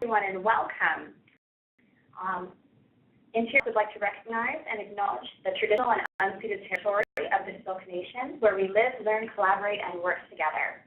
everyone, and welcome. Interior would like to recognize and acknowledge the traditional and unceded territory of the Silk Nation, where we live, learn, collaborate, and work together.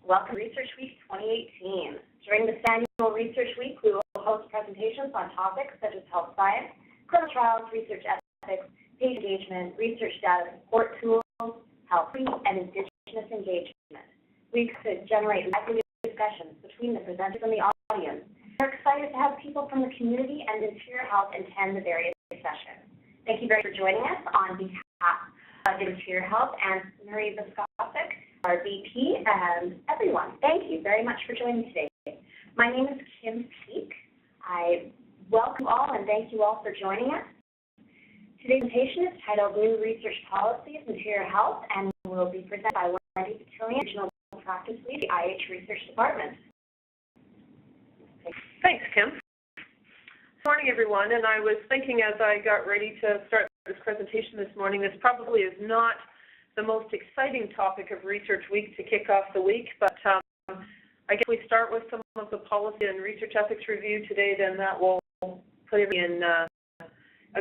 Welcome to Research Week 2018. During this annual Research Week, we will host presentations on topics such as health science, clinical trials, research ethics, patient engagement, research data support tools, health, and Indigenous engagement. We could generate lively discussions between the presenters and the audience. We're excited to have people from the community and Interior Health attend the various sessions. Thank you very much for joining us on behalf of Interior Health and Marie Viscosic, our VP, and everyone. Thank you very much for joining today. My name is Kim Peek. I welcome all and thank you all for joining us. Today's presentation is titled New Research Policies in Interior Health and will be presented by Wendy Petillion, Regional Practice Lead, the IH Research Department. Thanks, Kim. Good morning, everyone. And I was thinking as I got ready to start this presentation this morning, this probably is not the most exciting topic of Research Week to kick off the week, but I guess we start with some of the policy and research ethics review today, then that will put it in a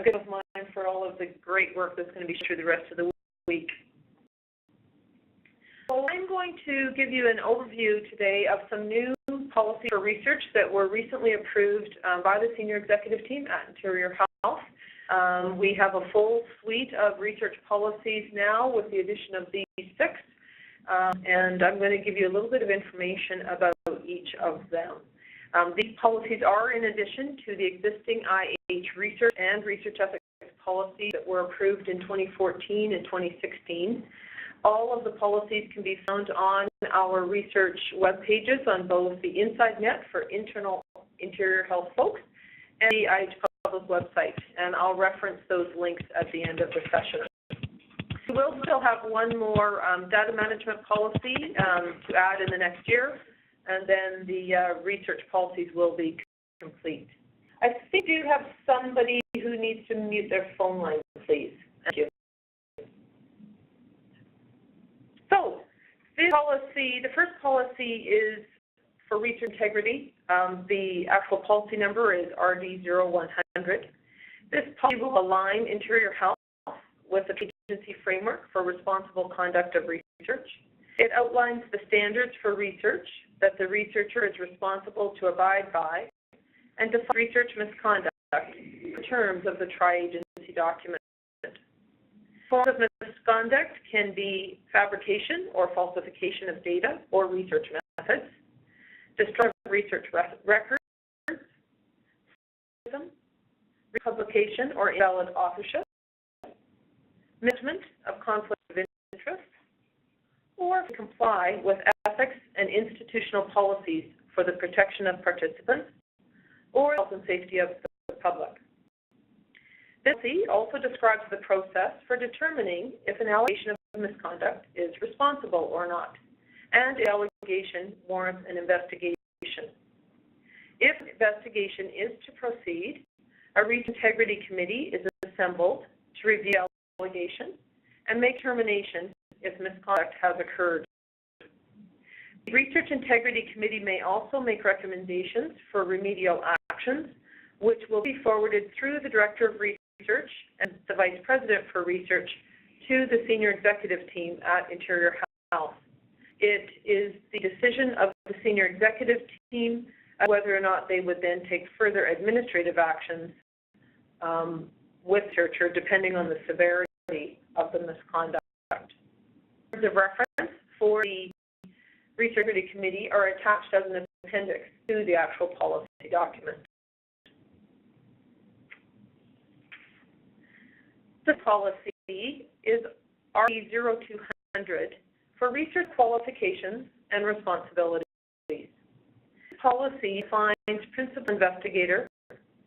good of mind for all of the great work that's going to be through the rest of the week. So I'm going to give you an overview today of some new policies for research that were recently approved by the senior executive team at Interior Health. We have a full suite of research policies now with the addition of these 6, and I'm going to give you a little bit of information about each of them. These policies are in addition to the existing IH research and research ethics policies that were approved in 2014 and 2016. All of the policies can be found on our research web pages on both the Inside Net for internal Interior Health folks and the IH Public website, and I'll reference those links at the end of the session. We will still have one more data management policy to add in the next year, and then the research policies will be complete. I think you have somebody who needs to mute their phone line, please. Thank you. So, this policy, the first policy is for research integrity. The actual policy number is RD0100. This policy will align Interior Health with the agency framework for responsible conduct of research. It outlines the standards for research that the researcher is responsible to abide by and defines research misconduct in terms of the tri-agency document. Forms of misconduct can be fabrication or falsification of data or research methods, destruction of research records, republication or invalid authorship, management of conflict of interest, or to comply with ethics and institutional policies for the protection of participants or health and safety of the public. This policy also describes the process for determining if an allegation of misconduct is responsible or not, and the allegation warrants an investigation. If an investigation is to proceed, a Research Integrity Committee is assembled to review the allegation and make determination if misconduct has occurred. The Research Integrity Committee may also make recommendations for remedial actions, which will be forwarded through the Director of Research and the Vice President for Research to the Senior Executive Team at Interior Health. It is the decision of the Senior Executive Team whether or not they would then take further administrative actions with the researcher depending on the severity of the misconduct. Terms of reference for the Research Committee are attached as an appendix to the actual policy document. The policy is RD0200 for research qualifications and responsibilities. This policy defines principal investigator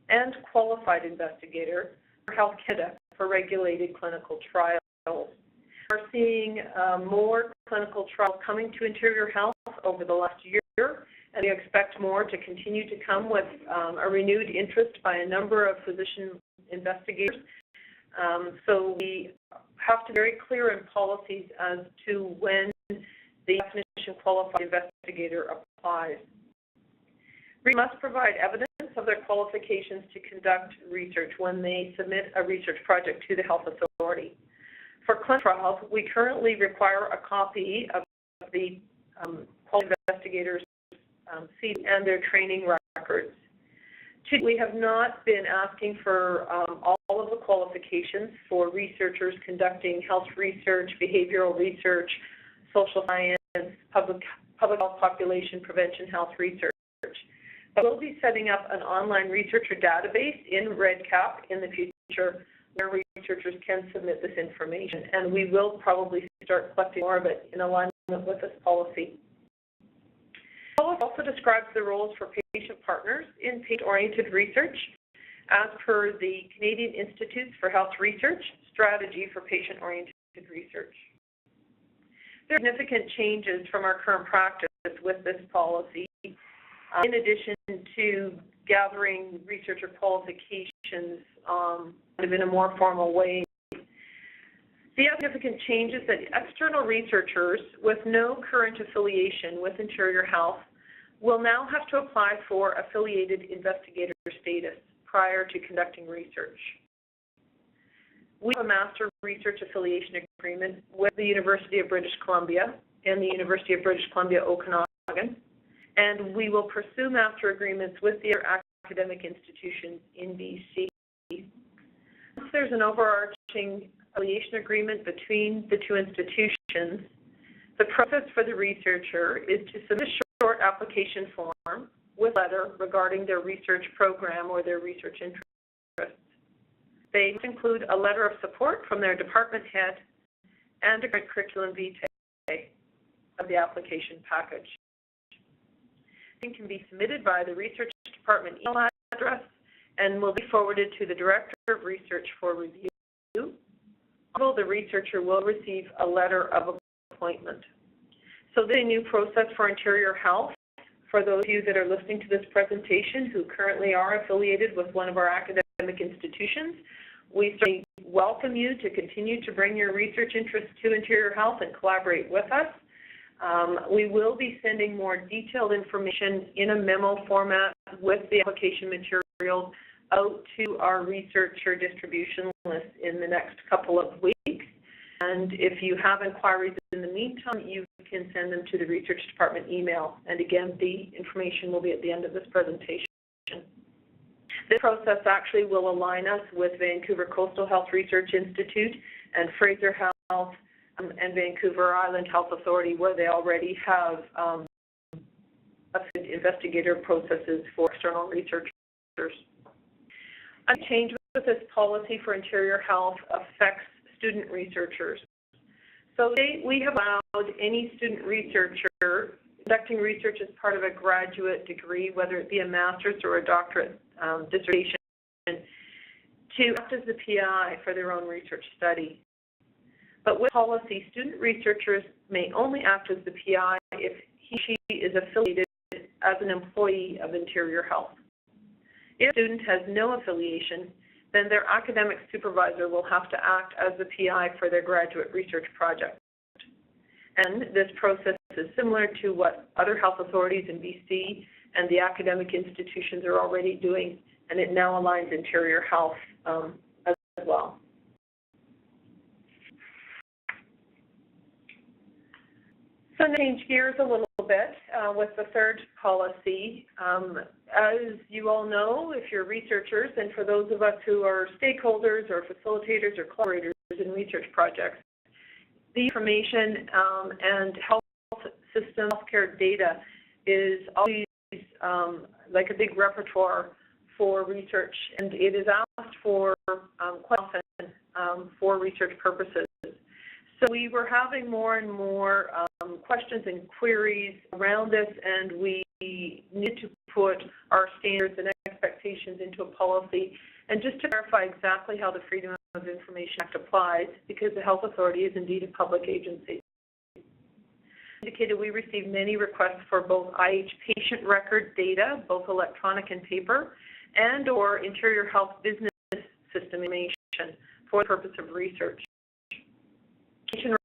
and qualified investigator for Health Canada for regulated clinical trials. We're seeing more clinical trials coming to Interior Health over the last year, and we expect more to continue to come with a renewed interest by a number of physician investigators. So we have to be very clear in policies as to when the definition qualified investigator applies. Must provide evidence of their qualifications to conduct research when they submit a research project to the health authority. For clinical trials, we currently require a copy of the quality investigators' CV and their training records. We have not been asking for all of the qualifications for researchers conducting health research, behavioral research, social science, public health, population prevention, health research. But we'll be setting up an online researcher database in REDCap in the future where researchers can submit this information, and we will probably start collecting more of it in alignment with this policy. The policy also describes the roles for patient partners in patient-oriented research as per the Canadian Institutes for Health Research Strategy for Patient-Oriented Research. There are significant changes from our current practice with this policy. In addition to gathering researcher qualifications in a more formal way, the significant changes that external researchers with no current affiliation with Interior Health will now have to apply for affiliated investigator status prior to conducting research. We have a master research affiliation agreement with the University of British Columbia and the University of British Columbia Okanagan, and we will pursue master agreements with the academic institutions in BC. Once there's an overarching affiliation agreement between the two institutions, the process for the researcher is to submit a short application form with a letter regarding their research program or their research interests. They must include a letter of support from their department head and a curriculum vitae of the application package. It can be submitted via the research department email address and will be forwarded to the Director of Research for review. The researcher will receive a letter of appointment. So this is a new process for Interior Health. For those of you that are listening to this presentation who currently are affiliated with one of our academic institutions, we certainly welcome you to continue to bring your research interests to Interior Health and collaborate with us. We will be sending more detailed information in a memo format with the application materials out to our researcher distribution list in the next couple of weeks. And if you have inquiries in the meantime, you can send them to the research department email. And again, the information will be at the end of this presentation. This process actually will align us with Vancouver Coastal Health Research Institute and Fraser Health and Vancouver Island Health Authority, where they already have investigator processes for external researchers. A change with this policy for Interior Health affects student researchers. So we have allowed any student researcher conducting research as part of a graduate degree, whether it be a master's or a doctorate dissertation, to act as the PI for their own research study. But with policy, student researchers may only act as the PI if he/she is affiliated as an employee of Interior Health. If a student has no affiliation, then their academic supervisor will have to act as the PI for their graduate research project. And this process is similar to what other health authorities in BC and the academic institutions are already doing, and it now aligns Interior Health as well. So to change gears a little bit with the third policy. As you all know, if you're researchers, and for those of us who are stakeholders or facilitators or collaborators in research projects, the information and health system healthcare data is always like a big repertoire for research, and it is asked for quite often for research purposes. So we were having more and more questions and queries around this, and we need to put our standards and expectations into a policy. And just to clarify exactly how the Freedom of Information Act applies, because the health authority is indeed a public agency. Indicated we received many requests for both IH patient record data, both electronic and paper, and or Interior Health business system information for the purpose of research.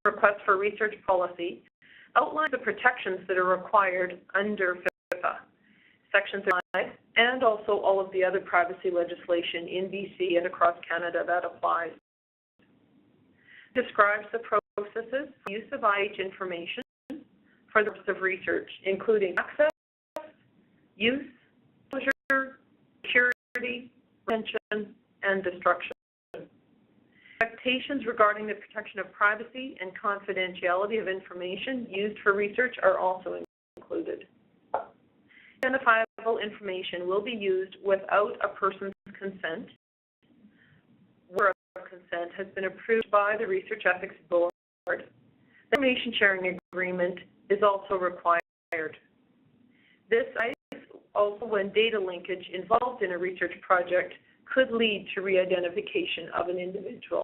Request for research policy outlines the protections that are required under FIPA. Section 35, and also all of the other privacy legislation in BC and across Canada that applies. It describes the processes for use of IH information for the purpose of research, including access, use, disclosure, security, retention, and destruction. Expectations regarding the protection of privacy and confidentiality of information used for research are also included. Identifiable information will be used without a person's consent, where consent has been approved by the Research Ethics Board. The information sharing agreement is also required. This also when data linkage involved in a research project could lead to re-identification of an individual.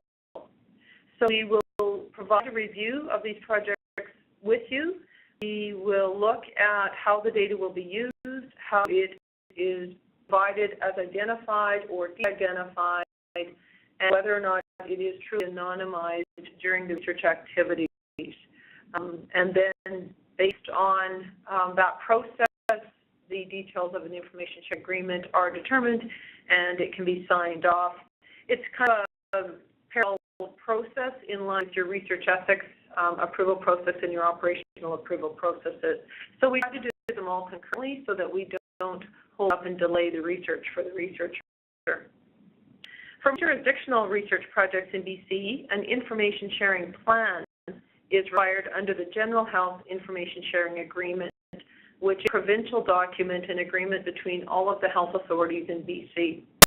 So we will provide a review of these projects with you. We will look at how the data will be used, how it is provided as identified or de-identified, and whether or not it is truly anonymized during the research activities. And then based on that process, the details of an information share agreement are determined and it can be signed off. It's kind of a parallel process in line with your research ethics approval process and your operational approval processes. So we have to do them all concurrently so that we don't hold up and delay the research for the researcher. For jurisdictional research projects in BC, an information sharing plan is required under the General Health Information Sharing Agreement, which is a provincial document and agreement between all of the health authorities in BC.